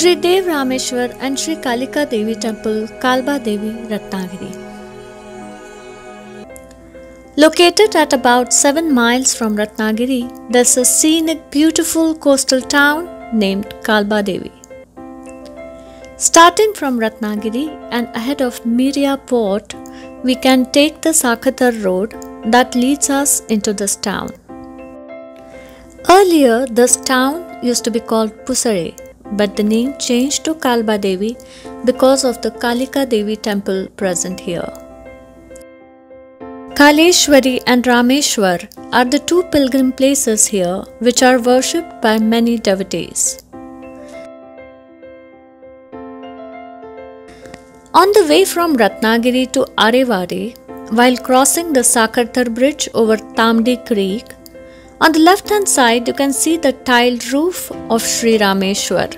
Shri Dev Rameshwar and Shri Kalika Devi Temple, Kalba Devi, Ratnagiri. Located at about 7 miles from Ratnagiri, there's a scenic, beautiful coastal town named Kalba Devi. Starting from Ratnagiri and ahead of Miria Port, we can take the Sakatar road that leads us into this town. Earlier, this town used to be called Pusare, but the name changed to Kalba Devi because of the Kalika Devi temple present here. Kaleshwari and Rameshwar are the two pilgrim places here which are worshipped by many devotees. On the way from Ratnagiri to Arevare, while crossing the Sakarthar bridge over Tamdi Creek, on the left hand side you can see the tiled roof of Sri Rameshwar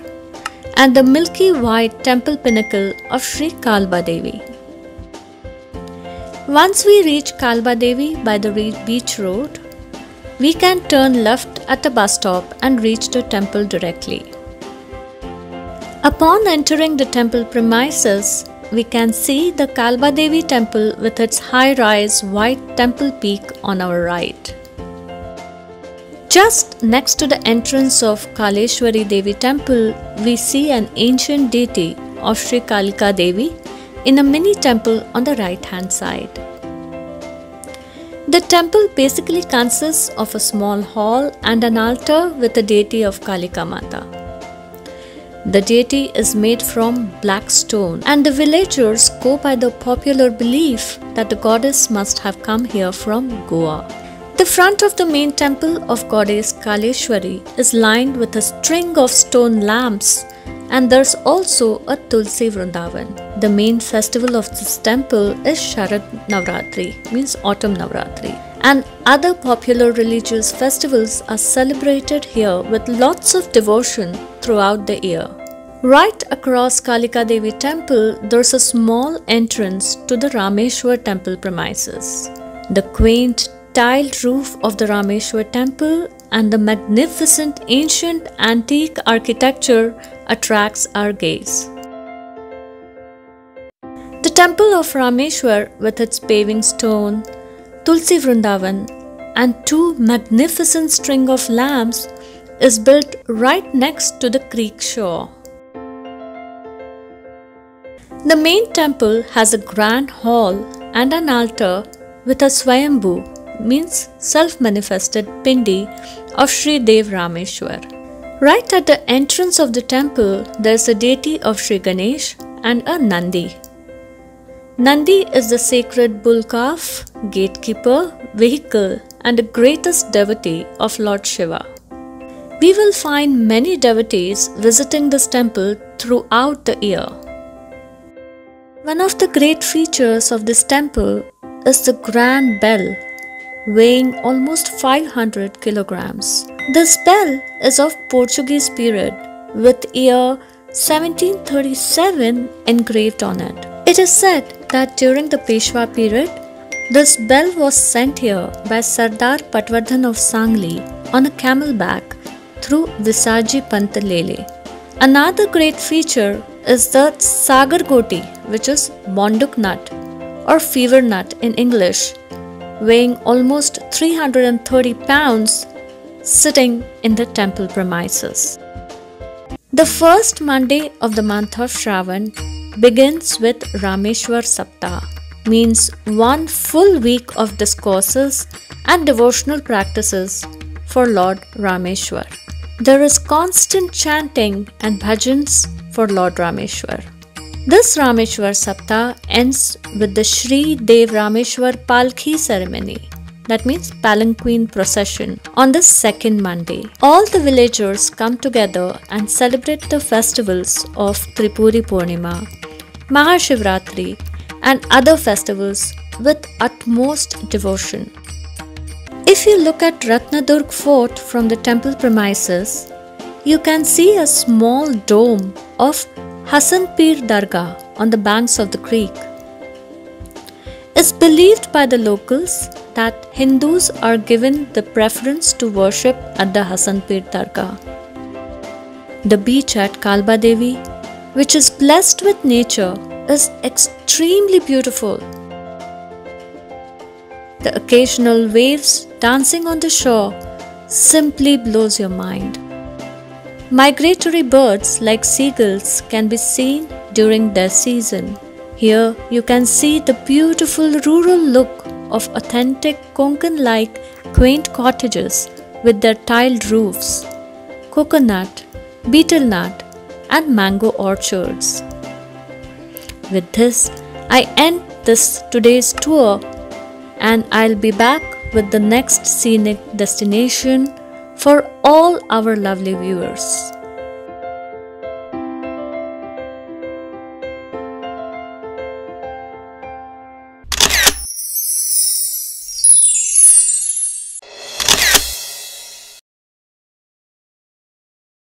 and the milky white temple pinnacle of Sri Kalba Devi. Once we reach Kalba Devi by the beach road, we can turn left at the bus stop and reach the temple directly. Upon entering the temple premises, we can see the Kalba Devi temple with its high-rise white temple peak on our right. Just next to the entrance of Kaleshwari Devi temple, we see an ancient deity of Sri Kalika Devi in a mini temple on the right hand side. The temple basically consists of a small hall and an altar with the deity of Kalika Mata. The deity is made from black stone and the villagers go by the popular belief that the goddess must have come here from Goa. The front of the main temple of goddess Kaleshwari is lined with a string of stone lamps, and there's also a Tulsi Vrindavan. The main festival of this temple is Sharad Navratri, means autumn Navratri, and other popular religious festivals are celebrated here with lots of devotion throughout the year. Right across Kalika Devi temple, there's a small entrance to the Rameshwar temple premises. The quaint tiled roof of the Rameshwar temple and the magnificent ancient antique architecture attracts our gaze. The temple of Rameshwar with its paving stone, Tulsi Vrindavan and two magnificent string of lamps is built right next to the creek shore. The main temple has a grand hall and an altar with a Swayambhu, means self-manifested Pindi of Shri Dev Rameshwar. Right at the entrance of the temple, there is a deity of Shri Ganesh and a Nandi. Nandi is the sacred bull calf, gatekeeper, vehicle and the greatest devotee of Lord Shiva. We will find many devotees visiting this temple throughout the year. One of the great features of this temple is the grand bell, weighing almost 500 kilograms. This bell is of Portuguese period with year 1737 engraved on it. It is said that during the Peshwa period, this bell was sent here by Sardar Patwardhan of Sangli on a camelback through Visaji Pant Lele. Another great feature is the Sagar Goti, which is Bonduk nut or fever nut in English, weighing almost 330 pounds, sitting in the temple premises. The first Monday of the month of Shravan begins with Rameshwar Saptah, means 1 full week of discourses and devotional practices for Lord Rameshwar. There is constant chanting and bhajans for Lord Rameshwar. This Rameshwar Saptah ends with the Shri Dev Rameshwar Palki ceremony, that means palanquin procession, on the second Monday. All the villagers come together and celebrate the festivals of Tripuri Purnima, Mahashivratri and other festivals with utmost devotion. If you look at Ratnadurg Fort from the temple premises, you can see a small dome of Hasan Pir Dargah on the banks of the creek. It's believed by the locals that Hindus are given the preference to worship at the Hasan Pir Dargah. The beach at Kalba Devi, which is blessed with nature, is extremely beautiful. The occasional waves dancing on the shore simply blows your mind. Migratory birds like seagulls can be seen during their season. Here you can see the beautiful rural look of authentic Konkan-like quaint cottages with their tiled roofs, coconut, betel nut and mango orchards. With this, I end today's tour, and I'll be back with the next scenic destination for all our lovely viewers.